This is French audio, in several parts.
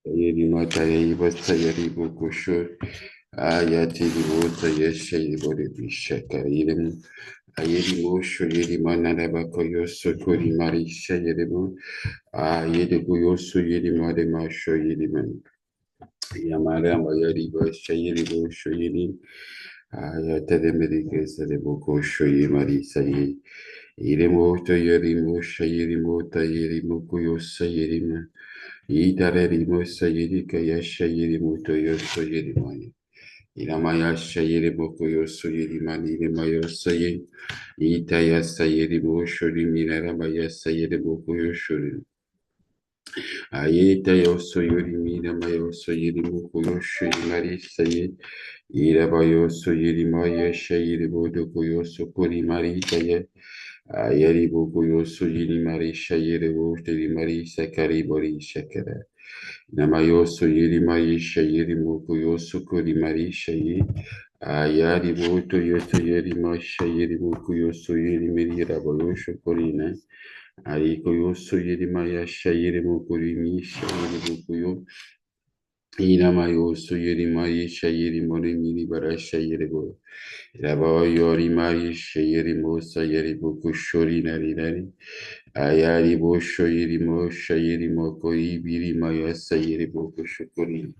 Yerima Tayyiba Tayyibu Kushu Ayati Limuta Yeshayibu Shakaridim Ayedimu Shuyirima Narabako Yosu Kuri Marisha Yedimu Ayedibu Yosu Yedima Dema Shoyediman Yamarama Yadiba Shayedibu Shoyedim Ayatademedike Sadeboko Shoyimari Sayi Irimo Tayerimu Shayedimu Tayerimu Kuyosa Yedima Itarerimo sayirika yashayirimo toyoso yirimani. Iramaya shayirimo koyoso yirimani iremayo sayi. Itaya sayirimo shorimina ramaya sayirimo koyoshori. Ayeta yoso yorimina mayo sayirimo koyoshori mari sayi. Irabayo soyirimo yashayirimo dokoyoso korimari taye. Ayaribo koyoso yirimari shayirimo terimari sakari bori shakara. Namayoso yiri maisha yiri moko yoso kori marisha yi ayari boto yoto yiri masha yiri moko yoso yiri mirira bayosho korine ariko yoso yiri mayasha yiri moko rimisha yiri moko yo inamayoso yiri maisha yiri mori miri barasha yiri bo Raba yori maisha yiri mosa yiri moko shori nari ayari bosho yiri mosha yiri moko ibiri mayasa yiri moko shokori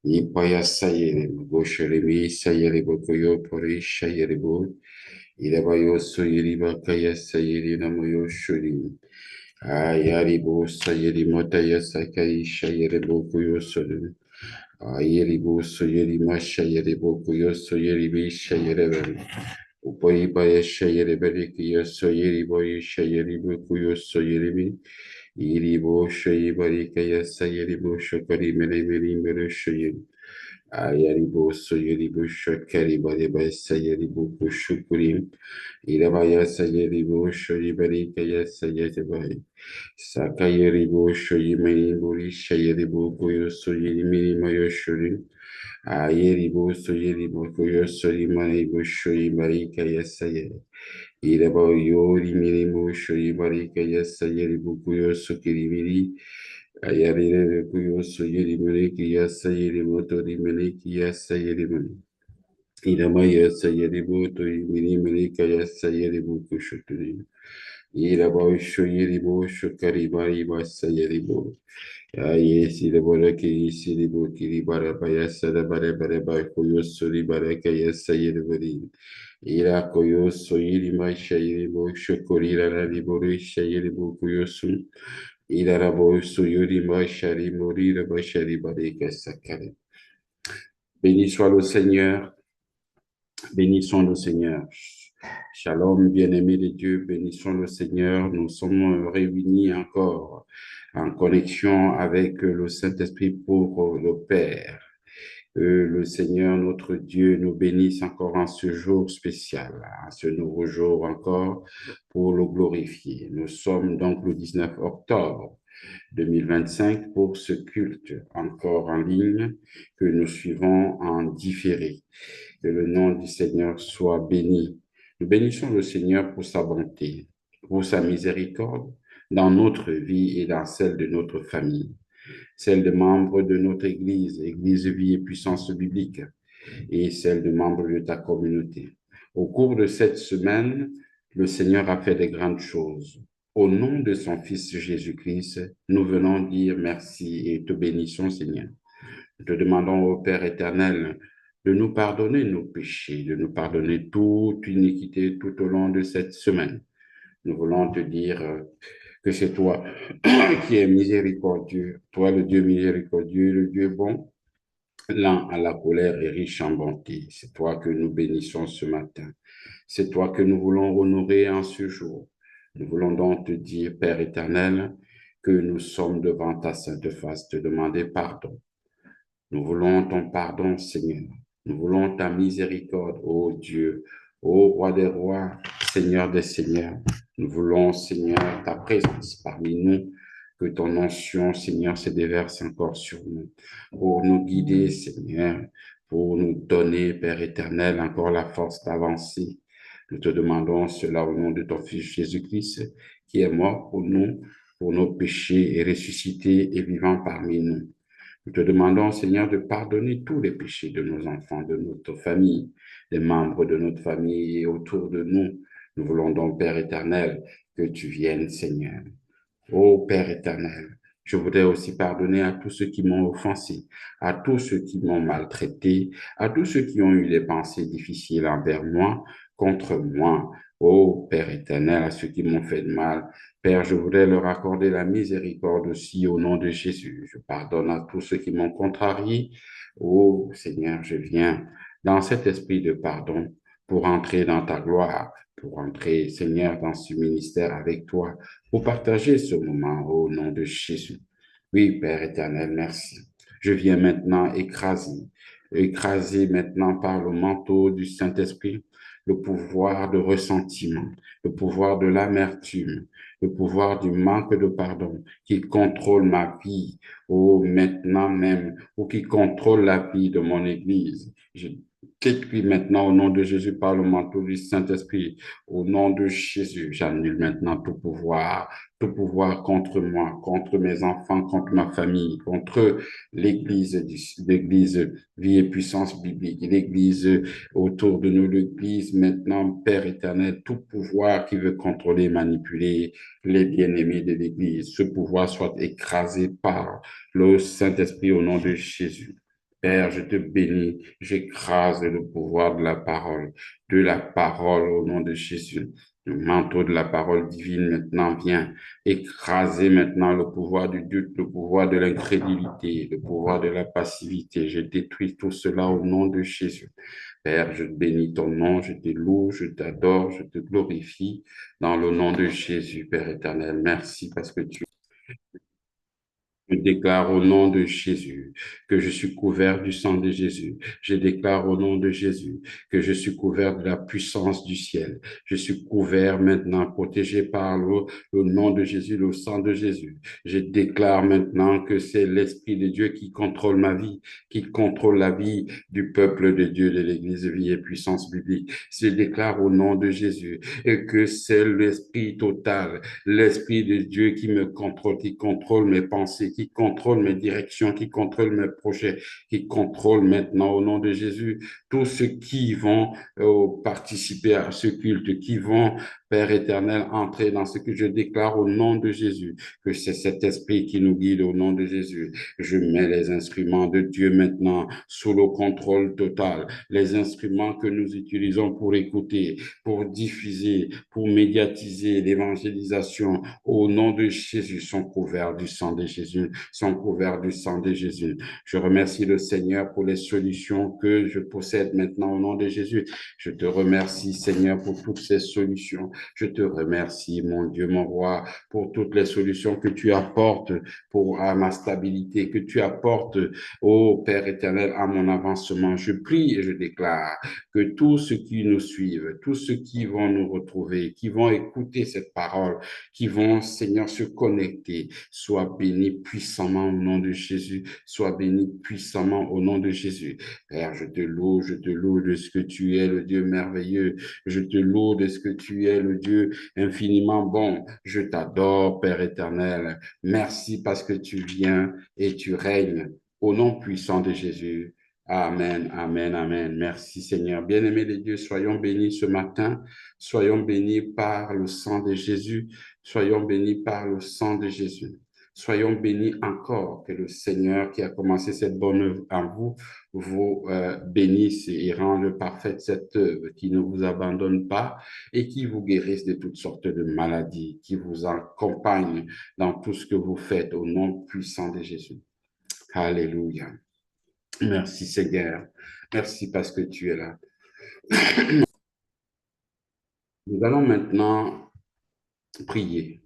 Ipaya sayere bosho remi sayere boko yo pori sayere bo iraba yo so yiri baka ya sayere namo yo shuri ayari bo sayere mota ya sakai sayere boko yo sori ayeri bo so yiri masha yere boko yo so yiri bi sayere bari Upoi baya sayere bari ki yo so yiri bo yo sayere boko yo so yiri bi iri bo shayi bari kaya sayere bo shokari mere mere mere shayi Ayaribo soyaribo shakari bariba sayaribo kushukurim irabaya sayaribo shoyibari kaya sayatibai sakayaribo shoyimani buri shayaribo koyo soyimini mayo shurim ayaribo soyaribo koyo soyimani bo shoyibari kaya sayari iraba yori mirimo shoyibari kaya sayaribo koyo sokirimiri Ayarire kuyoso yeri mereki yasa yeri moto di mereki yasa yeri mani. Irama yasa yeri moto mini mereka yasa yeri buku shuturi. Iraba usho yeri bo shukari bari basa yeri bo. Ya yesi de bora ki yisi de bo kiri bara bayasa da bara bara ba kuyoso ri bara ka yasa yeri bari. Ira koyoso yeri maisha yeri bo shukuri rara di bori shayeri bo kuyoso. Ilarabo suyuri mashari morira bashari barika sakare. Béni soit le Seigneur, bénissons le Seigneur. Shalom, bien-aimés de Dieu, bénissons le Seigneur. Nous sommes réunis encore en connexion avec le Saint-Esprit pour le Père. Que le Seigneur, notre Dieu, nous bénisse encore en ce jour spécial, en ce nouveau jour encore, pour le glorifier. Nous sommes donc le 19 octobre 2025 pour ce culte encore en ligne que nous suivons en différé. Que le nom du Seigneur soit béni. Nous bénissons le Seigneur pour sa bonté, pour sa miséricorde dans notre vie et dans celle de notre famille, celle de membres de notre Église, Église Vie et Puissance Biblique, et celle de membres de ta communauté. Au cours de cette semaine, le Seigneur a fait de grandes choses. Au nom de son Fils Jésus-Christ, nous venons dire merci et te bénissons, Seigneur. Nous te demandons au Père éternel de nous pardonner nos péchés, de nous pardonner toute iniquité tout au long de cette semaine. Nous voulons te dire que c'est toi qui es miséricordieux, toi le Dieu miséricordieux, le Dieu bon, lent à la colère et riche en bonté. C'est toi que nous bénissons ce matin. C'est toi que nous voulons honorer en ce jour. Nous voulons donc te dire, Père éternel, que nous sommes devant ta sainte face, te demander pardon. Nous voulons ton pardon, Seigneur. Nous voulons ta miséricorde, ô Dieu, ô Roi des rois, Seigneur des seigneurs. Nous voulons, Seigneur, ta présence parmi nous, que ton onction, Seigneur, se déverse encore sur nous, pour nous guider, Seigneur, pour nous donner, Père éternel, encore la force d'avancer. Nous te demandons cela au nom de ton Fils Jésus-Christ, qui est mort pour nous, pour nos péchés et ressuscité et vivant parmi nous. Nous te demandons, Seigneur, de pardonner tous les péchés de nos enfants, de notre famille, des membres de notre famille et autour de nous. Nous voulons donc, Père éternel, que tu viennes, Seigneur. Ô Père éternel, je voudrais aussi pardonner à tous ceux qui m'ont offensé, à tous ceux qui m'ont maltraité, à tous ceux qui ont eu des pensées difficiles envers moi, contre moi. Ô Père éternel, à ceux qui m'ont fait de mal. Père, je voudrais leur accorder la miséricorde aussi au nom de Jésus. Je pardonne à tous ceux qui m'ont contrarié. Ô Seigneur, je viens dans cet esprit de pardon pour entrer dans ta gloire, pour entrer, Seigneur, dans ce ministère avec toi, pour partager ce moment au nom de Jésus. Oui, Père éternel, merci. Je viens maintenant écraser maintenant par le manteau du Saint-Esprit le pouvoir de ressentiment, le pouvoir de l'amertume, le pouvoir du manque de pardon qui contrôle ma vie, ou maintenant même, ou qui contrôle la vie de mon Église. Je t'écris maintenant au nom de Jésus par le manteau du Saint-Esprit. Au nom de Jésus, j'annule maintenant tout pouvoir contre moi, contre mes enfants, contre ma famille, contre l'église vie et puissance biblique, l'église autour de nous, l'église maintenant, Père éternel, tout pouvoir qui veut contrôler, manipuler les bien-aimés de l'église, ce pouvoir soit écrasé par le Saint-Esprit au nom de Jésus. Père, je te bénis, j'écrase le pouvoir de la parole au nom de Jésus. Le manteau de la parole divine maintenant vient écraser maintenant le pouvoir du doute, le pouvoir de l'incrédulité, le pouvoir de la passivité. Je détruis tout cela au nom de Jésus. Père, je bénis ton nom, je te loue, je t'adore, je te glorifie dans le nom de Jésus, Père éternel. Merci parce que tu je déclare au nom de Jésus que je suis couvert du sang de Jésus. Je déclare au nom de Jésus que je suis couvert de la puissance du ciel. Je suis couvert maintenant, protégé par le nom de Jésus, le sang de Jésus. Je déclare maintenant que c'est l'Esprit de Dieu qui contrôle ma vie, qui contrôle la vie du peuple de Dieu, de l'Église vie et puissance biblique. Je déclare au nom de Jésus et que c'est l'Esprit total, l'Esprit de Dieu qui contrôle mes pensées, qui contrôle mes directions, qui contrôle mes projets, qui contrôle maintenant au nom de Jésus tous ceux qui vont participer à ce culte, qui vont, Père éternel, entrer dans ce que je déclare au nom de Jésus, que c'est cet esprit qui nous guide au nom de Jésus. Je mets les instruments de Dieu maintenant sous le contrôle total, les instruments que nous utilisons pour écouter, pour diffuser, pour médiatiser l'évangélisation au nom de Jésus sont couverts du sang de Jésus, sont couverts du sang de Jésus. Je remercie le Seigneur pour les solutions que je possède maintenant au nom de Jésus. Je te remercie, Seigneur, pour toutes ces solutions. Je te remercie, mon Dieu, mon roi, pour toutes les solutions que tu apportes à ma stabilité, que tu apportes, ô Père éternel, à mon avancement. Je prie et je déclare que tous ceux qui nous suivent, tous ceux qui vont nous retrouver, qui vont écouter cette parole, qui vont, Seigneur, se connecter, soient bénis puissamment au nom de Jésus, soient bénis puissamment au nom de Jésus. Père, je te loue de ce que tu es le Dieu merveilleux, je te loue de ce que tu es le Dieu infiniment bon. Je t'adore, Père éternel. Merci parce que tu viens et tu règnes au nom puissant de Jésus. Amen, amen, amen. Merci Seigneur. Bien-aimés de Dieu, soyons bénis ce matin. Soyons bénis par le sang de Jésus. Soyons bénis par le sang de Jésus. Soyons bénis encore que le Seigneur qui a commencé cette bonne œuvre en vous, vous bénisse et rende parfaite cette œuvre, qui ne vous abandonne pas et qui vous guérisse de toutes sortes de maladies, qui vous accompagne dans tout ce que vous faites au nom puissant de Jésus. Alléluia. Merci Seigneur. Merci parce que tu es là. Nous allons maintenant prier.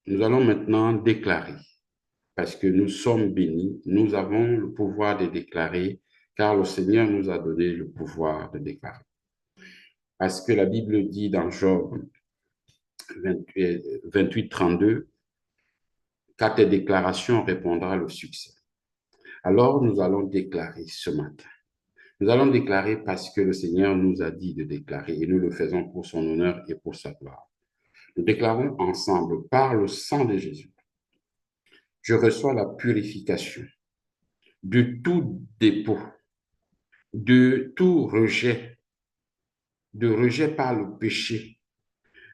Nous allons maintenant déclarer parce que nous sommes bénis. Nous avons le pouvoir de déclarer car le Seigneur nous a donné le pouvoir de déclarer. Parce que la Bible dit dans Job 28, 32, qu'à tes déclarations répondra le succès. Alors nous allons déclarer ce matin. Nous allons déclarer parce que le Seigneur nous a dit de déclarer et nous le faisons pour son honneur et pour sa gloire. Nous déclarons ensemble par le sang de Jésus Je reçois la purification de tout dépôt, de tout rejet, de rejet par le péché.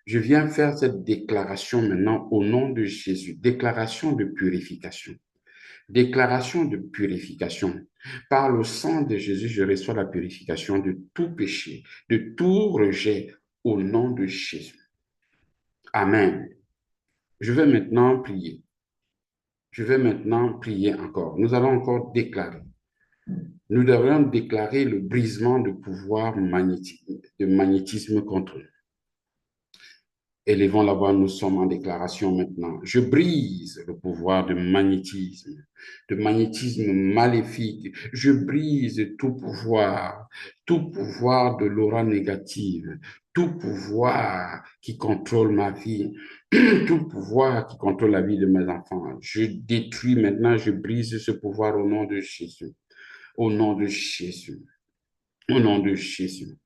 Je viens faire cette déclaration maintenant au nom de Jésus. Déclaration de purification. Déclaration de purification. Par le sang de Jésus, je reçois la purification de tout péché, de tout rejet au nom de Jésus. Amen. Je vais maintenant prier. Je vais maintenant prier encore. Nous allons encore déclarer. Nous devrions déclarer le brisement de pouvoir de magnétisme contre nous. Élevons la voix, nous sommes en déclaration maintenant. Je brise le pouvoir de magnétisme maléfique. Je brise tout pouvoir de l'aura négative, tout pouvoir qui contrôle ma vie, tout pouvoir qui contrôle la vie de mes enfants. Je détruis maintenant, je brise ce pouvoir au nom de Jésus. Au nom de Jésus. Au nom de Jésus.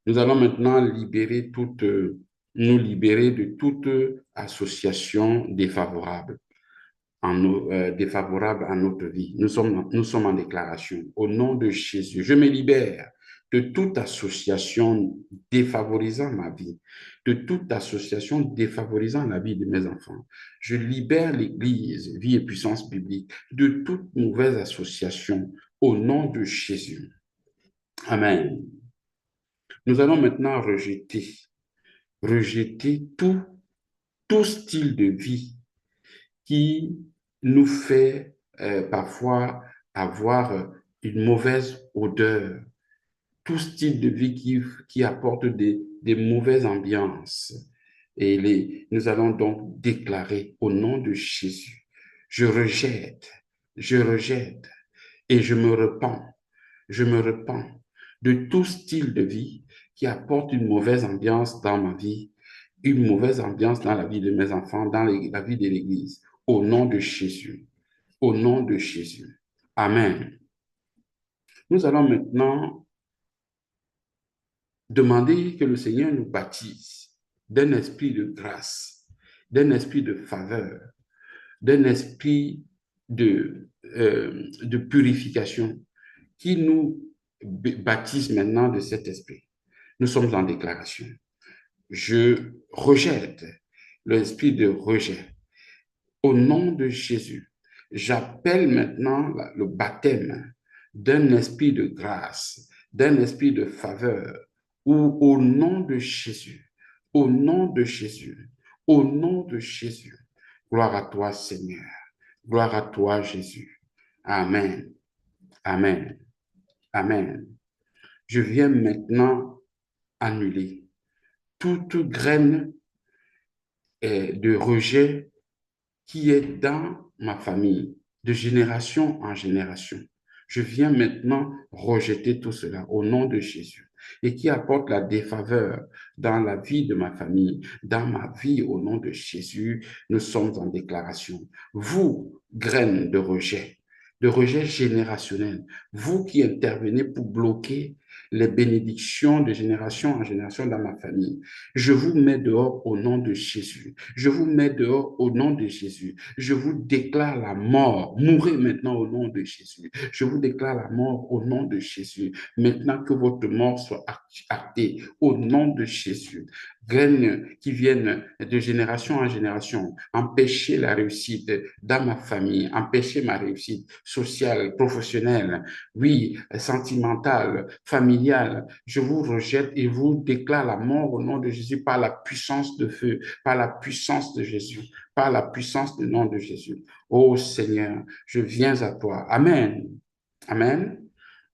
Nous allons maintenant nous libérer de toute association défavorable à notre vie. Nous sommes en déclaration. Au nom de Jésus, je me libère de toute association défavorisant ma vie, de toute association défavorisant la vie de mes enfants. Je libère l'Église, vie et puissance biblique, de toute mauvaise association au nom de Jésus. Amen. Nous allons maintenant rejeter tout style de vie qui nous fait parfois avoir une mauvaise odeur, tout style de vie qui apporte des mauvaises ambiances. Nous allons donc déclarer au nom de Jésus, je rejette et je me repens de tout style de vie qui apporte une mauvaise ambiance dans ma vie, une mauvaise ambiance dans la vie de mes enfants, dans la vie de l'Église. Au nom de Jésus. Au nom de Jésus. Amen. Nous allons maintenant demander que le Seigneur nous baptise d'un esprit de grâce, d'un esprit de faveur, d'un esprit de purification qui nous baptise maintenant de cet esprit. Nous sommes en déclaration. Je rejette l'esprit de rejet. Au nom de Jésus, j'appelle maintenant le baptême d'un esprit de grâce, d'un esprit de faveur, ou au nom de Jésus, au nom de Jésus, au nom de Jésus. Gloire à toi, Seigneur. Gloire à toi, Jésus. Amen. Amen. Amen. Je viens maintenant annuler toute graine de rejet qui est dans ma famille, de génération en génération. Je viens maintenant rejeter tout cela au nom de Jésus et qui apporte la défaveur dans la vie de ma famille, dans ma vie au nom de Jésus. Nous sommes en déclaration. Vous, graines de rejet générationnel, vous qui intervenez pour bloquer les bénédictions de génération en génération dans ma famille, je vous mets dehors au nom de Jésus. Je vous mets dehors au nom de Jésus. Je vous déclare la mort. Mourez maintenant au nom de Jésus. Je vous déclare la mort au nom de Jésus. Maintenant que votre mort soit actée au nom de Jésus. Graines qui viennent de génération en génération, empêcher la réussite dans ma famille, empêcher ma réussite sociale, professionnelle, oui, sentimentale, familiale. Je vous rejette et vous déclare la mort au nom de Jésus par la puissance de feu, par la puissance de Jésus, par la puissance du nom de Jésus. Oh Seigneur, je viens à toi. Amen. Amen.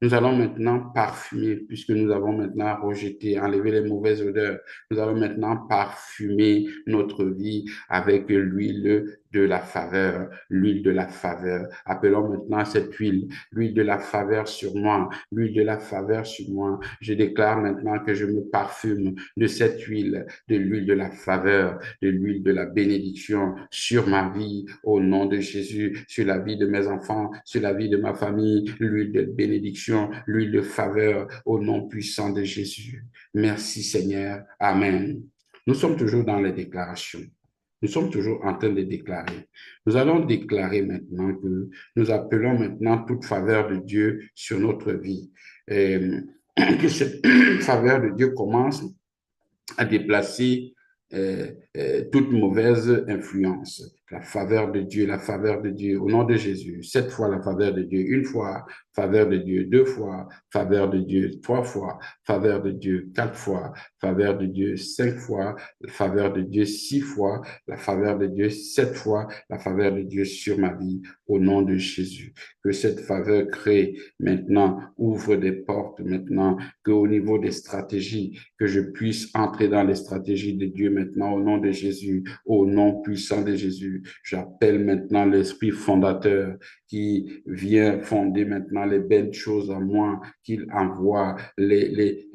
Nous allons maintenant parfumer, puisque nous avons maintenant rejeté, enlevé les mauvaises odeurs. Nous allons maintenant parfumer notre vie avec l'huile de la faveur, l'huile de la faveur. Appelons maintenant cette huile, l'huile de la faveur sur moi, l'huile de la faveur sur moi. Je déclare maintenant que je me parfume de cette huile, de l'huile de la faveur, de l'huile de la bénédiction sur ma vie, au nom de Jésus, sur la vie de mes enfants, sur la vie de ma famille, l'huile de bénédiction, l'huile de faveur, au nom puissant de Jésus. Merci Seigneur. Amen. Nous sommes toujours dans les déclarations. Nous sommes toujours en train de déclarer. Nous allons déclarer maintenant que nous appelons maintenant toute faveur de Dieu sur notre vie. Et que cette faveur de Dieu commence à déplacer toute mauvaise influence. La faveur de Dieu, la faveur de Dieu, au nom de Jésus. 7 fois la faveur de Dieu, une fois, faveur de Dieu, 2 fois, faveur de Dieu, 3 fois, faveur de Dieu, 4 fois, faveur de Dieu, 5 fois, la faveur de Dieu, 6 fois, la faveur de Dieu, 7 fois, la faveur de Dieu sur ma vie, au nom de Jésus. Que cette faveur crée maintenant, ouvre des portes maintenant, qu'au niveau des stratégies, que je puisse entrer dans les stratégies de Dieu maintenant, au nom de Jésus, au nom puissant de Jésus. J'appelle maintenant l'Esprit fondateur qui vient fonder maintenant les belles choses en moi, qu'il envoie les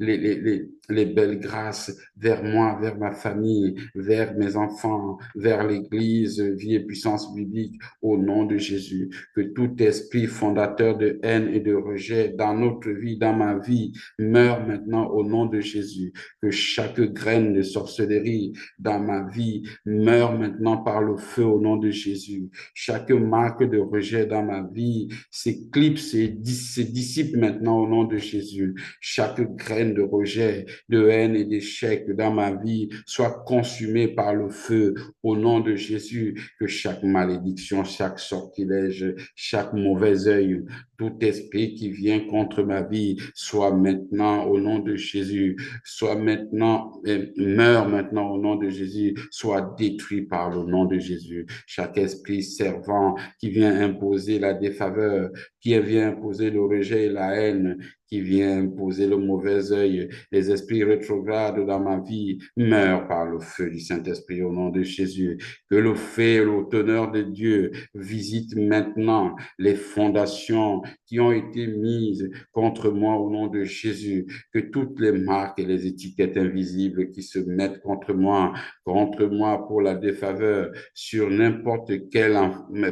belles grâces vers moi, vers ma famille, vers mes enfants, vers l'Église, vie et puissance biblique, au nom de Jésus. Que tout esprit fondateur de haine et de rejet dans notre vie, dans ma vie, meure maintenant au nom de Jésus. Que chaque graine de sorcellerie dans ma vie meure maintenant par le feu au nom de Jésus. Chaque marque de rejet dans ma vie s'éclipse et se dissipe maintenant au nom de Jésus. Chaque graine de rejet, de haine et d'échec dans ma vie soit consumée par le feu au nom de Jésus. Que chaque malédiction, chaque sortilège, chaque mauvais œil, tout esprit qui vient contre ma vie soit maintenant au nom de Jésus, soit maintenant, meurt maintenant au nom de Jésus, soit détruit par le nom de Jésus. Chaque esprit servant qui vient imposer la défaveur, qui vient imposer le rejet et la haine, qui vient imposer le mauvais œil, les esprits rétrogrades dans ma vie, meurent par le feu du Saint-Esprit au nom de Jésus. Que le feu et le teneur de Dieu visite maintenant les fondations qui ont été mises contre moi au nom de Jésus. Que toutes les marques et les étiquettes invisibles qui se mettent contre moi pour la défaveur sur n'importe quelle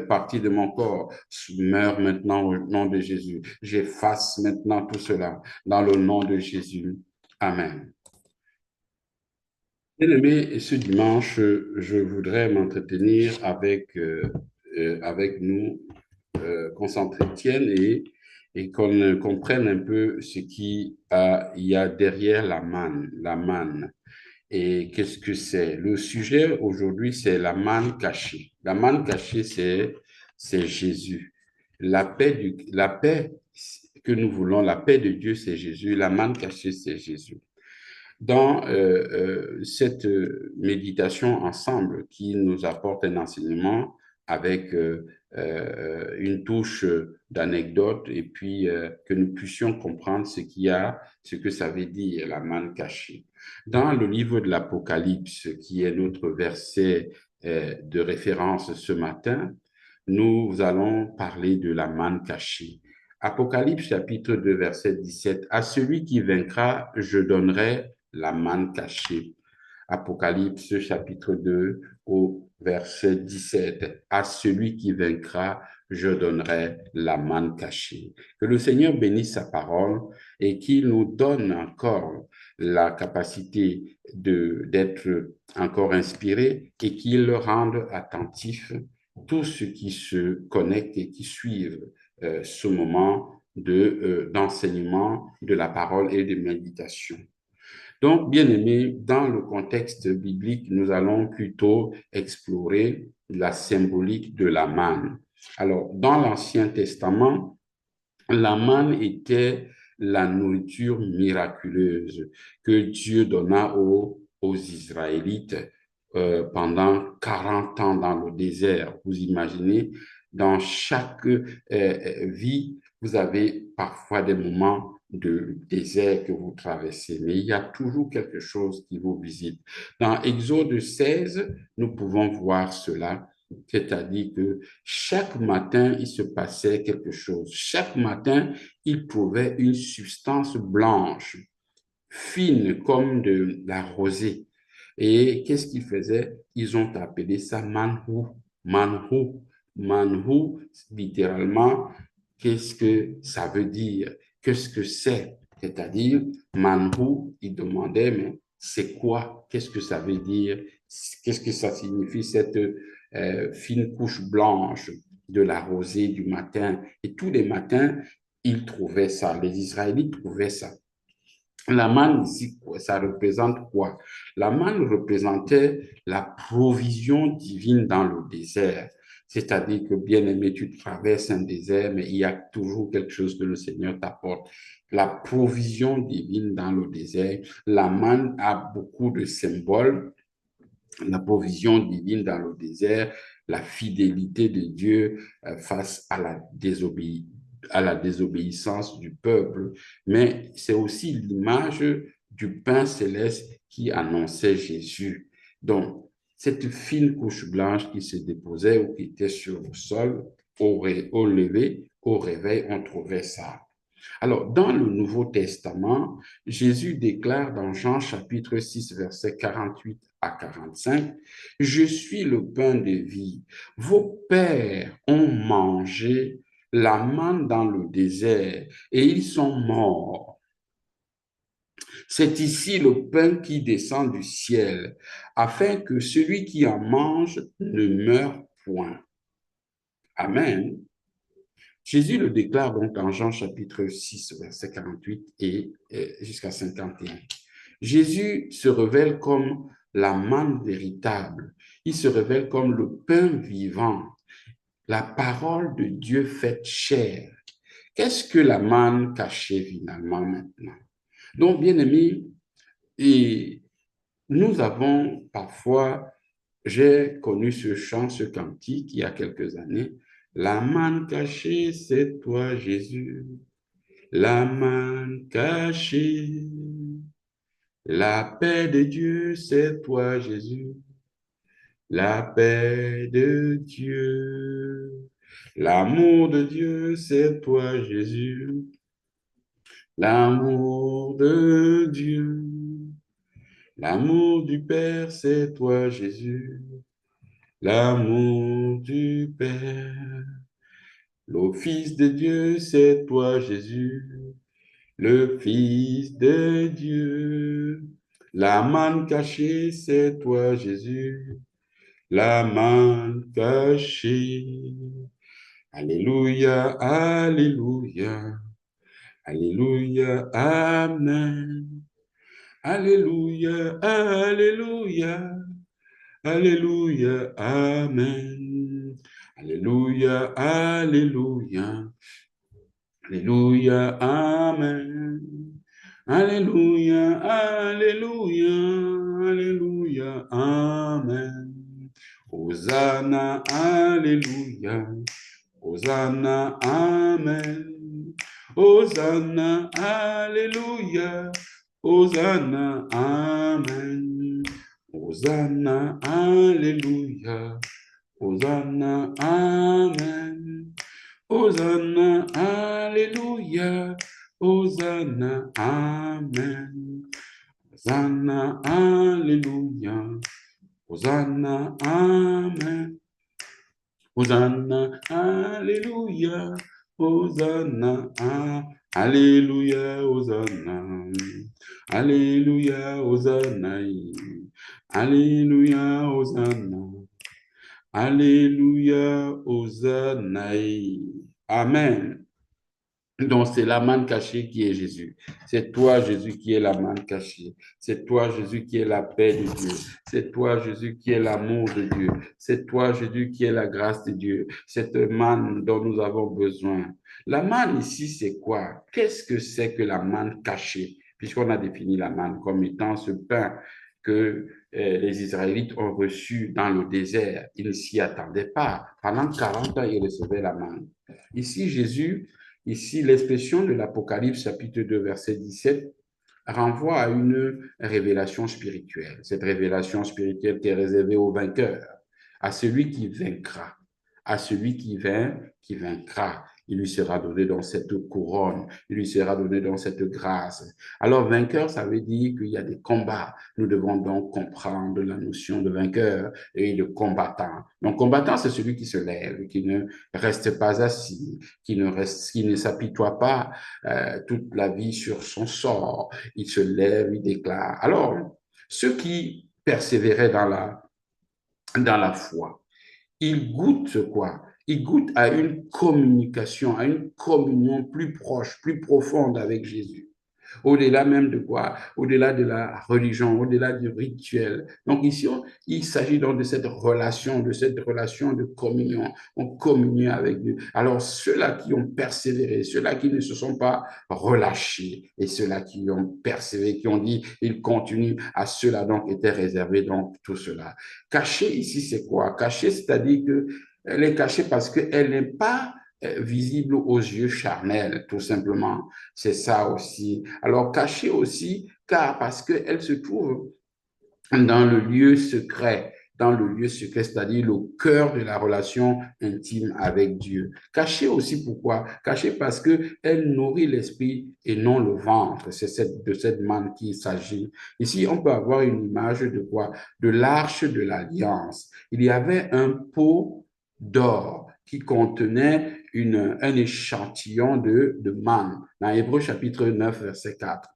partie de mon corps, meurent maintenant au nom de Jésus. J'efface maintenant tout cela dans le nom de Jésus. Amen. Bien-aimés, ce dimanche, je voudrais m'entretenir avec nous, qu'on s'entretienne et qu'on comprenne un peu ce qu'il y a derrière la manne. La manne. Et qu'est-ce que c'est? Le sujet aujourd'hui, c'est la manne cachée. La manne cachée, c'est Jésus. La paix que nous voulons, la paix de Dieu, c'est Jésus. La manne cachée, c'est Jésus. Dans cette méditation ensemble qui nous apporte un enseignement avec une touche d'anecdote et puis que nous puissions comprendre ce que ça veut dire la manne cachée. Dans le livre de l'Apocalypse, qui est notre verset de référence ce matin, nous allons parler de la manne cachée. Apocalypse chapitre 2, verset 17. À celui qui vaincra, je donnerai la manne cachée. Apocalypse chapitre 2 au verset 17. À celui qui vaincra, je donnerai la manne cachée. Que le Seigneur bénisse sa parole et qu'il nous donne encore la capacité d'être encore inspiré et qu'il le rende attentif tous ceux qui se connectent et qui suivent ce moment d'enseignement de la parole et de méditation. Donc, bien aimé, dans le contexte biblique, nous allons plutôt explorer la symbolique de la manne. Alors, dans l'Ancien Testament, la manne était la nourriture miraculeuse que Dieu donna aux Israélites pendant 40 ans dans le désert. Vous imaginez, dans chaque vie, vous avez parfois des moments de désert que vous traversez, mais il y a toujours quelque chose qui vous visite. Dans Exode 16, nous pouvons voir cela, c'est-à-dire que chaque matin, il se passait quelque chose. Chaque matin, il trouvait une substance blanche, fine comme de la rosée. Et qu'est-ce qu'ils faisaient? Ils ont appelé ça manhou. Manhou. Manhou, littéralement, qu'est-ce que ça veut dire? Qu'est-ce que c'est? C'est-à-dire, manhou, il demandait, mais c'est quoi? Qu'est-ce que ça veut dire? Qu'est-ce que ça signifie, cette fine couche blanche de la rosée du matin? Et tous les matins, ils trouvaient ça, les Israélites trouvaient ça. La manne ici, ça représente quoi? La manne représentait la provision divine dans le désert. C'est-à-dire que, bien aimé, tu traverses un désert, mais il y a toujours quelque chose que le Seigneur t'apporte. La provision divine dans le désert. La manne a beaucoup de symboles. La provision divine dans le désert, la fidélité de Dieu face à à la désobéissance du peuple, mais c'est aussi l'image du pain céleste qui annonçait Jésus. Donc, cette fine couche blanche qui se déposait ou qui était sur le sol, au lever, au réveil, on trouvait ça. Alors, dans le Nouveau Testament, Jésus déclare dans Jean chapitre 6, versets 48 à 45, je suis le pain de vie. Vos pères ont mangé la manne dans le désert et ils sont morts. C'est ici le pain qui descend du ciel, afin que celui qui en mange ne meure point. Amen. Jésus le déclare donc dans Jean chapitre 6, verset 48 et jusqu'à 51. Jésus se révèle comme la manne véritable. Il se révèle comme le pain vivant, la parole de Dieu faite chair. Qu'est-ce que la manne cachée finalement maintenant? Donc, bien aimé, et nous avons parfois, j'ai connu ce chant, ce cantique il y a quelques années. La manne cachée, c'est toi, Jésus. La manne cachée. La paix de Dieu, c'est toi, Jésus. La paix de Dieu. L'amour de Dieu, c'est toi, Jésus. L'amour de Dieu. L'amour du Père, c'est toi, Jésus. L'amour du Père. Le Fils de Dieu, c'est toi, Jésus. Le Fils de Dieu. La manne cachée, c'est toi, Jésus. La manne cachée. Alléluia, Alléluia. Alléluia, Amen. Alléluia, Alléluia. Alléluia, Amen. Alléluia, Alléluia. Alléluia, Amen. Alléluia, Alléluia. Alléluia, Amen. Hosanna, Alléluia. Hosanna, Amen. Hosanna, Alléluia. Hosanna, Amen. Hosanna, Alléluia. Hosanna, Amen. Hosanna, Alléluia. Hosanna, Amen. Hosanna, Alléluia. Hosanna, Amen. Hosanna, Alléluia. Hosanna, Alléluia, Hosanna. Alléluia, Hosanna. Alléluia, Hosanna. Alléluia, Hosanna. Amen. Donc, c'est la manne cachée qui est Jésus. C'est toi, Jésus, qui est la manne cachée. C'est toi, Jésus, qui est la paix de Dieu. C'est toi, Jésus, qui est l'amour de Dieu. C'est toi, Jésus, qui est la grâce de Dieu. Cette manne dont nous avons besoin. La manne ici, c'est quoi? Qu'est-ce que c'est que la manne cachée? Puisqu'on a défini la manne comme étant ce pain que les Israélites ont reçu dans le désert. Ils ne s'y attendaient pas. Pendant 40 ans, ils recevaient la manne. Ici, Jésus... Ici, l'expression de l'Apocalypse chapitre 2, verset 17 renvoie à une révélation spirituelle. Cette révélation spirituelle qui est réservée au vainqueur, à celui qui vaincra, à celui qui vaincra. Il lui sera donné dans cette couronne, il lui sera donné dans cette grâce. Alors, vainqueur, ça veut dire qu'il y a des combats. Nous devons donc comprendre la notion de vainqueur et de combattant. Donc, combattant, c'est celui qui se lève, qui ne reste pas assis, qui ne s'apitoie pas toute la vie sur son sort. Il se lève, il déclare. Alors, ceux qui persévérait dans la foi. Il goûte quoi? Il goûte à une communication, à une communion plus proche, plus profonde avec Jésus. Au-delà même de quoi? Au-delà de la religion, au-delà du rituel. Donc ici, il s'agit donc de cette relation de communion. On communie avec Dieu. Alors ceux-là qui ont persévéré, ceux-là qui ne se sont pas relâchés, et ceux-là qui ont persévéré, qui ont dit, ils continuent, à ceux-là donc était réservé donc tout cela. Caché ici, c'est quoi? Caché, c'est-à-dire que elle est cachée parce qu'elle n'est pas visible aux yeux charnels, tout simplement. C'est ça aussi. Alors, cachée aussi, car parce qu'elle se trouve dans le lieu secret, c'est-à-dire le cœur de la relation intime avec Dieu. Cachée aussi, pourquoi? Cachée parce qu'elle nourrit l'esprit et non le ventre. C'est de cette manne qu'il s'agit. Ici, on peut avoir une image de quoi? De l'arche de l'alliance. Il y avait un pot d'or qui contenait un échantillon de manne. Dans Hébreux chapitre 9, verset 4.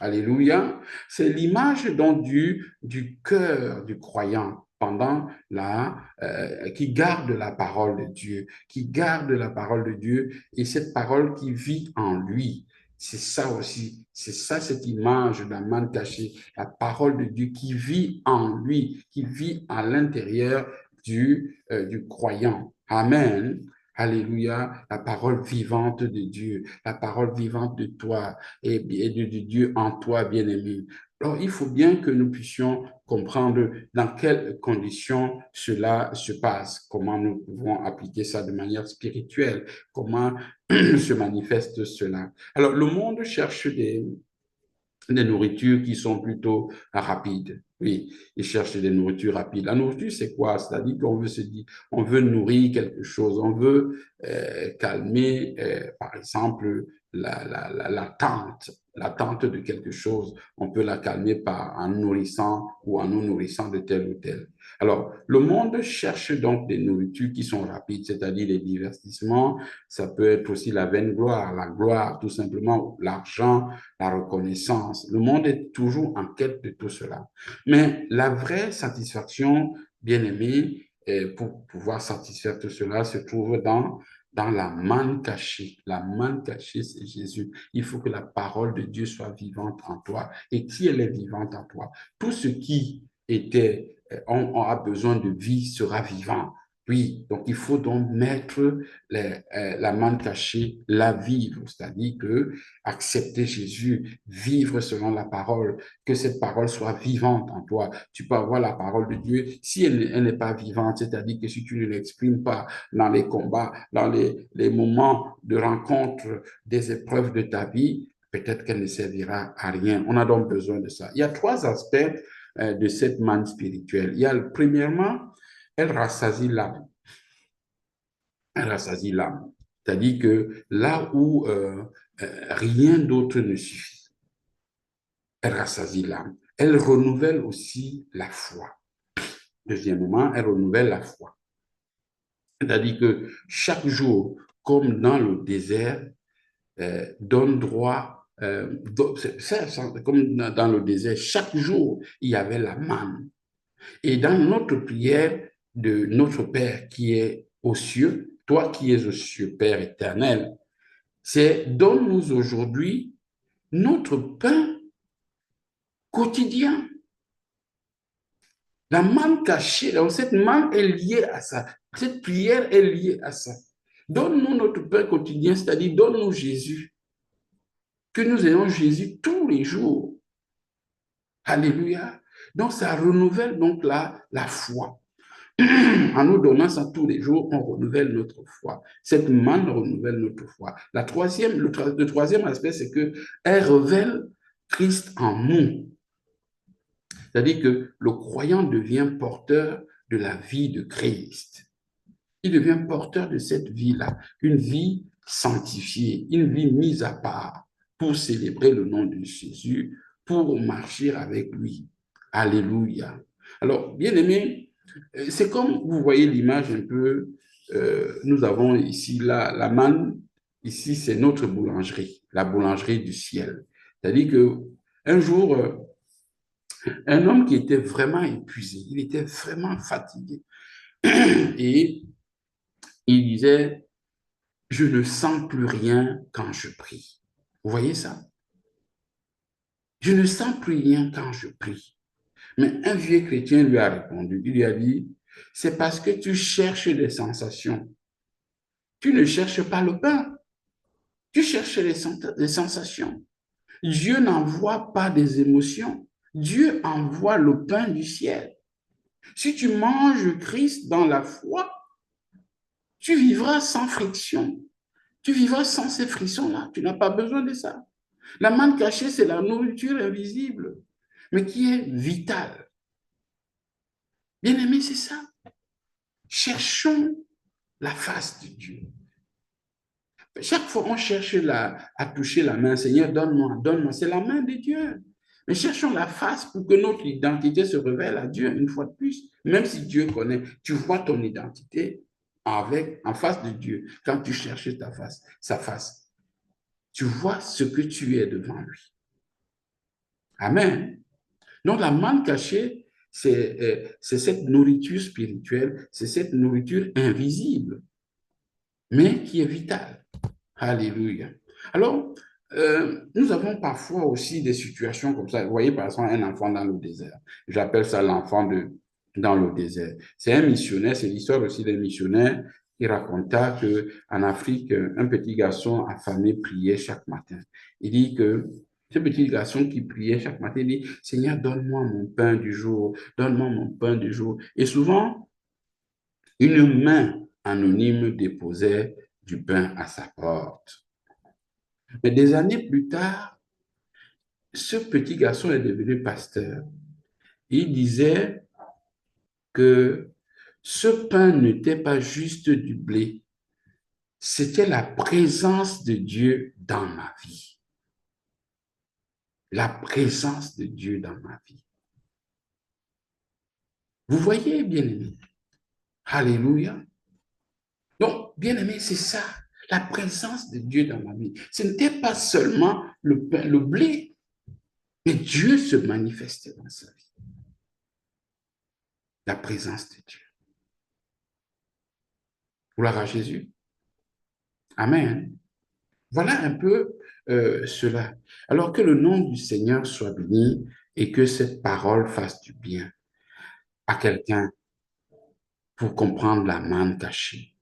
Alléluia. C'est l'image donc du cœur du croyant qui garde la parole de Dieu, qui garde la parole de Dieu et cette parole qui vit en lui. C'est ça aussi, c'est ça cette image d'un man caché, la parole de Dieu qui vit en lui, qui vit à l'intérieur du croyant. Amen. Alléluia, la parole vivante de Dieu, la parole vivante de toi et de Dieu en toi, bien-aimé. Alors, il faut bien que nous puissions comprendre dans quelles conditions cela se passe, comment nous pouvons appliquer ça de manière spirituelle, comment se manifeste cela. Alors, le monde cherche des nourritures qui sont plutôt rapides. Oui, ils cherchent des nourritures rapides. La nourriture, c'est quoi? C'est-à-dire qu'on veut se dire, on veut nourrir quelque chose, on veut calmer, par exemple, l'attente de quelque chose. On peut la calmer en nourrissant ou en nous nourrissant de tel ou tel. Alors, le monde cherche donc des nourritures qui sont rapides, c'est-à-dire les divertissements. Ça peut être aussi la vaine gloire, la gloire, tout simplement, l'argent, la reconnaissance. Le monde est toujours en quête de tout cela. Mais la vraie satisfaction, bien aimé, pour pouvoir satisfaire tout cela, se trouve dans la manne cachée. La manne cachée, c'est Jésus. Il faut que la parole de Dieu soit vivante en toi. Et si elle est vivante en toi, tout ce qui on a besoin de vie sera vivant. Oui, donc il faut donc mettre la manne cachée, la vivre, c'est-à-dire que accepter Jésus, vivre selon la parole, que cette parole soit vivante en toi. Tu peux avoir la parole de Dieu, si elle n'est pas vivante, c'est-à-dire que si tu ne l'exprimes pas dans les combats, dans les moments de rencontre des épreuves de ta vie, peut-être qu'elle ne servira à rien. On a donc besoin de ça. Il y a trois aspects de cette manne spirituelle. Il y a, premièrement, elle rassasie l'âme. Elle rassasie l'âme. C'est-à-dire que là où rien d'autre ne suffit, elle rassasie l'âme. Elle renouvelle aussi la foi. Deuxièmement, elle renouvelle la foi. C'est-à-dire que chaque jour, comme dans le désert, donne droit, comme dans le désert, chaque jour, il y avait la manne. Et dans notre prière de notre Père qui est aux cieux, toi qui es aux cieux, Père éternel, c'est donne-nous aujourd'hui notre pain quotidien. La manne cachée, donc cette manne est liée à ça. Cette prière est liée à ça. Donne-nous notre pain quotidien, c'est-à-dire donne-nous Jésus. Que nous ayons Jésus tous les jours. Alléluia. Donc ça renouvelle donc la foi. En nous donnant ça tous les jours, on renouvelle notre foi. Cette manne renouvelle notre foi. Le troisième aspect, c'est qu'elle révèle Christ en nous. C'est-à-dire que le croyant devient porteur de la vie de Christ. Il devient porteur de cette vie-là, une vie sanctifiée, une vie mise à part pour célébrer le nom de Jésus, pour marcher avec lui. Alléluia. Alors, bien aimé, c'est comme vous voyez l'image un peu, nous avons ici la manne, ici c'est notre boulangerie, la boulangerie du ciel. C'est-à-dire que un jour, Un homme qui était vraiment épuisé, il était vraiment fatigué. Et il disait, je ne sens plus rien quand je prie. Vous voyez ça? Je ne sens plus rien quand je prie. Mais un vieux chrétien lui a répondu, il lui a dit, c'est parce que tu cherches des sensations. Tu ne cherches pas le pain, tu cherches les sensations. Dieu n'envoie pas des émotions, Dieu envoie le pain du ciel. Si tu manges Christ dans la foi, tu vivras sans friction. Tu vivras sans ces frissons-là. Tu n'as pas besoin de ça. La manne cachée, c'est la nourriture invisible, mais qui est vitale. Bien aimé, c'est ça. Cherchons la face de Dieu. Chaque fois, on cherche à toucher la main. Seigneur, donne-moi, donne-moi. C'est la main de Dieu. Mais cherchons la face pour que notre identité se révèle à Dieu une fois de plus. Même si Dieu connaît, tu vois ton identité en face de Dieu. Quand tu cherches ta face, sa face, tu vois ce que tu es devant lui. Amen. Donc, la manne cachée, c'est cette nourriture spirituelle, c'est cette nourriture invisible, mais qui est vitale. Alléluia. Alors, nous avons parfois aussi des situations comme ça. Vous voyez, par exemple, un enfant dans le désert. J'appelle ça dans le désert. C'est un missionnaire, c'est l'histoire aussi d'un missionnaire qui raconta qu'en Afrique, un petit garçon affamé priait chaque matin. Il dit que ce petit garçon qui priait chaque matin, il dit, Seigneur, donne-moi mon pain du jour, donne-moi mon pain du jour. Et souvent, une main anonyme déposait du pain à sa porte. Mais des années plus tard, ce petit garçon est devenu pasteur. Il disait que ce pain n'était pas juste du blé, c'était la présence de Dieu dans ma vie. La présence de Dieu dans ma vie. Vous voyez, bien-aimé? Alléluia. Donc, bien-aimé, c'est ça, la présence de Dieu dans ma vie. Ce n'était pas seulement le pain, le blé, mais Dieu se manifestait dans sa vie. La présence de Dieu. Gloire à Jésus. Amen. Voilà un peu cela. Alors que le nom du Seigneur soit béni et que cette parole fasse du bien à quelqu'un pour comprendre la manne cachée,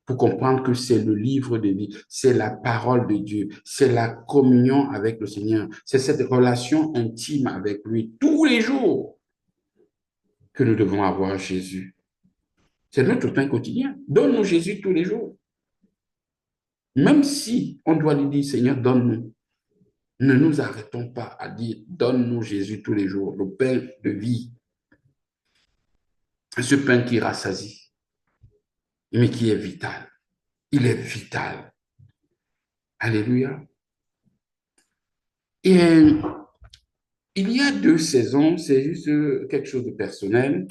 pour comprendre que c'est le livre de vie, c'est la parole de Dieu, c'est la communion avec le Seigneur, c'est cette relation intime avec lui tous les jours que nous devons avoir Jésus. C'est notre pain quotidien. Donne-nous Jésus tous les jours. Même si on doit lui dire, Seigneur, donne-nous. Ne nous arrêtons pas à dire, donne-nous Jésus tous les jours, le pain de vie, ce pain qui rassasie, mais qui est vital. Il est vital. Alléluia. Et il y a deux saisons, c'est juste quelque chose de personnel.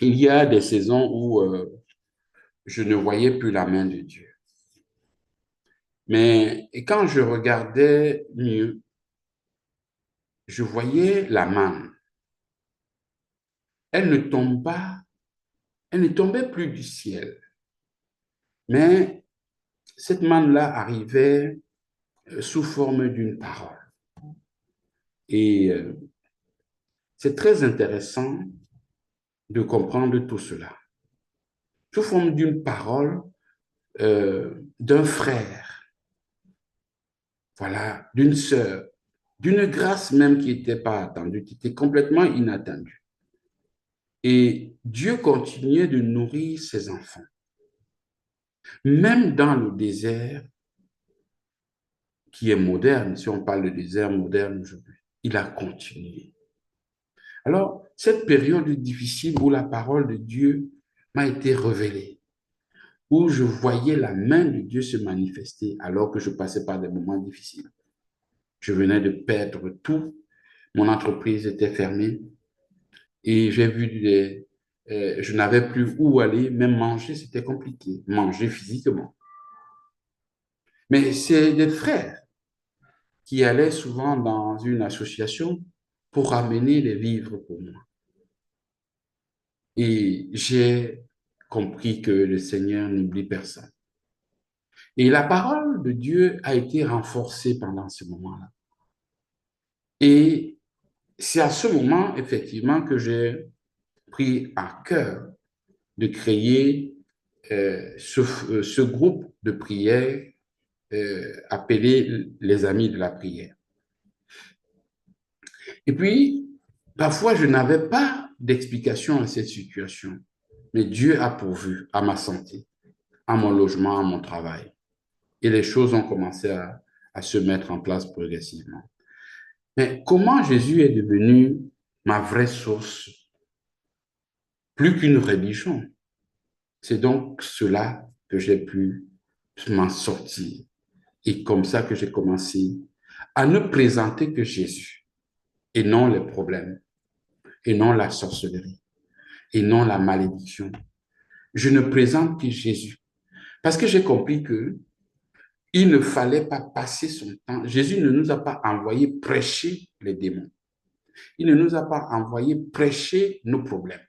Il y a des saisons où je ne voyais plus la main de Dieu. Mais quand je regardais mieux, je voyais la manne. Elle ne tombe pas, elle ne tombait plus du ciel. Mais cette manne-là arrivait sous forme d'une parole. Et c'est très intéressant de comprendre tout cela. Sous forme d'une parole d'un frère, voilà, d'une sœur, d'une grâce même qui n'était pas attendue, qui était complètement inattendue. Et Dieu continuait de nourrir ses enfants. Même dans le désert, qui est moderne, si on parle de désert moderne aujourd'hui, il a continué. Alors, cette période difficile où la parole de Dieu m'a été révélée, où je voyais la main de Dieu se manifester alors que je passais par des moments difficiles. Je venais de perdre tout, mon entreprise était fermée et j'ai vu je n'avais plus où aller, même manger, c'était compliqué, manger physiquement. Mais c'est des frères qui allaient souvent dans une association pour amener les vivres pour moi. Et j'ai compris que le Seigneur n'oublie personne. Et la parole de Dieu a été renforcée pendant ce moment-là. Et c'est à ce moment, effectivement, que j'ai pris à cœur de créer ce groupe de prière appelé les Amis de la prière. Et puis, parfois, je n'avais pas d'explication à cette situation, mais Dieu a pourvu à ma santé, à mon logement, à mon travail. Et les choses ont commencé à se mettre en place progressivement. Mais comment Jésus est devenu ma vraie source, plus qu'une religion? C'est donc cela que j'ai pu m'en sortir. Et comme ça que j'ai commencé à ne présenter que Jésus et non les problèmes, et non la sorcellerie, et non la malédiction. Je ne présente que Jésus. Parce que j'ai compris que il ne fallait pas passer son temps. Jésus ne nous a pas envoyé prêcher les démons. Il ne nous a pas envoyé prêcher nos problèmes.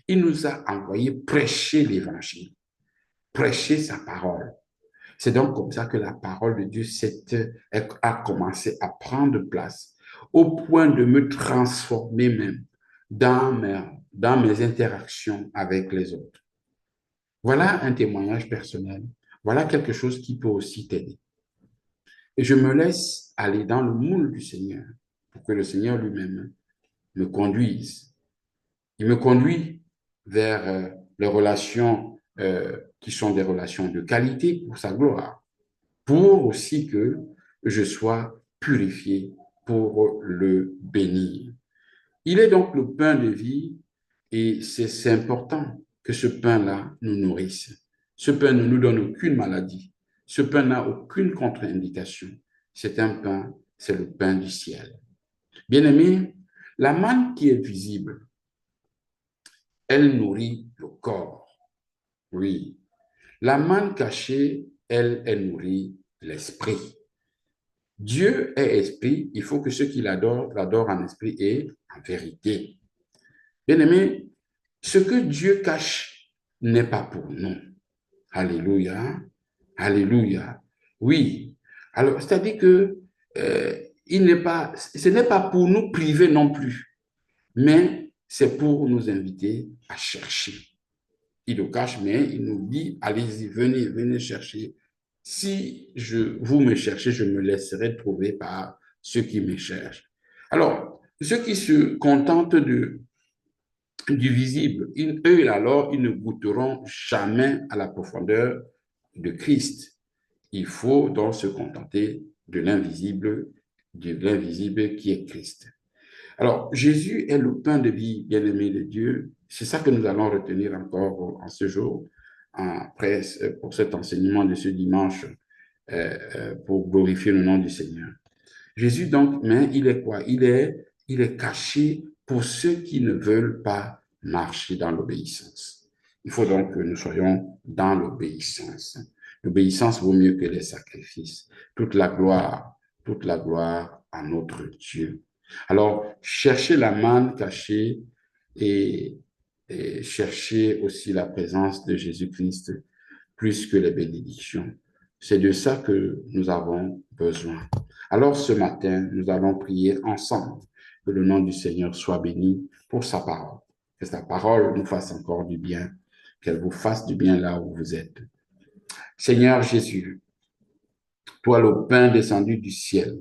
Il nous a envoyé prêcher l'évangile, prêcher sa parole. C'est donc comme ça que la parole de Dieu a commencé à prendre place, au point de me transformer même dans mes interactions avec les autres. Voilà un témoignage personnel. Voilà quelque chose qui peut aussi t'aider. Et je me laisse aller dans le moule du Seigneur pour que le Seigneur lui-même me conduise. Il me conduit vers les relations qui sont des relations de qualité pour sa gloire, pour aussi que je sois purifié pour le bénir. Il est donc le pain de vie et c'est important que ce pain-là nous nourrisse. Ce pain ne nous donne aucune maladie. Ce pain n'a aucune contre-indication. C'est un pain, c'est le pain du ciel. Bien-aimé, la manne qui est visible, elle nourrit le corps. Oui. La manne cachée, elle nourrit l'esprit. Dieu est esprit, il faut que ceux qui l'adorent en esprit et en vérité. Bien-aimé, ce que Dieu cache n'est pas pour nous. Alléluia. Alléluia. Oui. Alors, c'est-à-dire que ce n'est pas pour nous priver non plus, mais c'est pour nous inviter à chercher. Il le cache, mais il nous dit, allez-y, venez, venez chercher. Si vous me cherchez, je me laisserai trouver par ceux qui me cherchent. Alors, ceux qui se contentent du visible, eux, alors, ils ne goûteront jamais à la profondeur de Christ. Il faut donc se contenter de l'invisible qui est Christ. Alors, Jésus est le pain de vie, bien-aimé de Dieu. C'est ça que nous allons retenir encore en ce jour, après, pour cet enseignement de ce dimanche, pour glorifier le nom du Seigneur. Jésus, donc, mais il est quoi? Il est caché pour ceux qui ne veulent pas marcher dans l'obéissance. Il faut donc que nous soyons dans l'obéissance. L'obéissance vaut mieux que les sacrifices. Toute la gloire à notre Dieu. Alors, cherchez la manne cachée et, et cherchez aussi la présence de Jésus-Christ plus que les bénédictions. C'est de ça que nous avons besoin. Alors ce matin, nous allons prier ensemble que le nom du Seigneur soit béni pour sa parole. Que sa parole nous fasse encore du bien, qu'elle vous fasse du bien là où vous êtes. Seigneur Jésus, toi le pain descendu du ciel,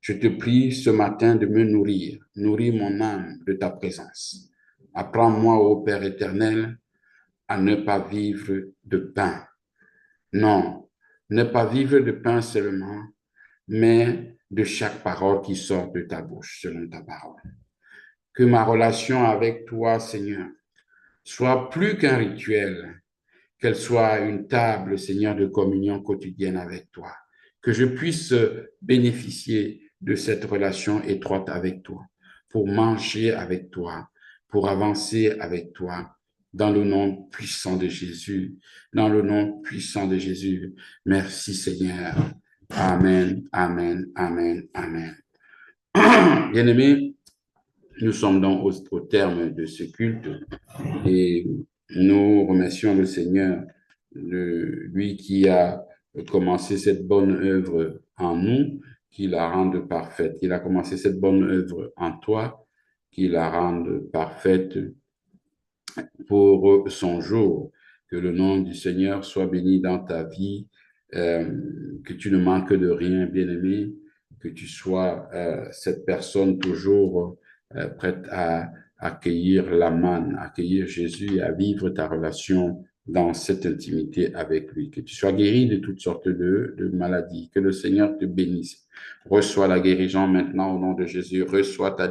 je te prie ce matin de me nourrir, nourrir mon âme de ta présence. Apprends-moi, ô Père éternel, à ne pas vivre de pain. Non, ne pas vivre de pain seulement, mais de chaque parole qui sort de ta bouche, selon ta parole. Que ma relation avec toi, Seigneur, soit plus qu'un rituel, qu'elle soit une table, Seigneur, de communion quotidienne avec toi. Que je puisse bénéficier de cette relation étroite avec toi, pour manger avec toi, pour avancer avec toi, dans le nom puissant de Jésus, dans le nom puissant de Jésus. Merci Seigneur. Amen, amen, amen, amen. Bien-aimés, nous sommes donc au terme de ce culte et nous remercions le Seigneur, lui qui a commencé cette bonne œuvre en nous, qui la rende parfaite. Il a commencé cette bonne œuvre en toi, qui la rende parfaite pour son jour. Que le nom du Seigneur soit béni dans ta vie, que tu ne manques de rien, bien-aimé, que tu sois cette personne toujours prête à accueillir la manne, accueillir Jésus et à vivre ta relation dans cette intimité avec lui. Que tu sois guéri de toutes sortes de maladies. Que le Seigneur te bénisse. Reçois la guérison maintenant au nom de Jésus. Reçois ta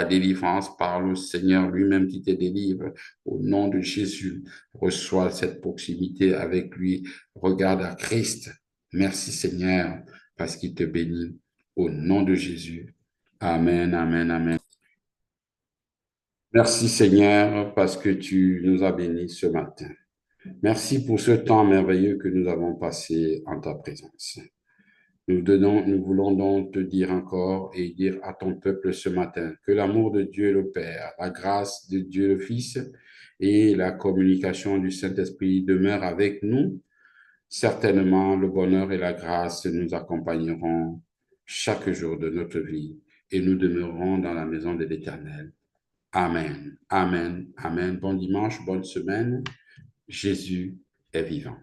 délivrance par le Seigneur lui-même qui te délivre. Au nom de Jésus, reçois cette proximité avec lui. Regarde à Christ. Merci Seigneur, parce qu'il te bénit. Au nom de Jésus. Amen, amen, amen. Merci Seigneur, parce que tu nous as bénis ce matin. Merci pour ce temps merveilleux que nous avons passé en ta présence. Nous voulons donc te dire encore et dire à ton peuple ce matin que l'amour de Dieu le Père, la grâce de Dieu le Fils et la communication du Saint-Esprit demeurent avec nous. Certainement, le bonheur et la grâce nous accompagneront chaque jour de notre vie et nous demeurerons dans la maison de l'Éternel. Amen, amen, amen. Bon dimanche, bonne semaine. Jésus est vivant.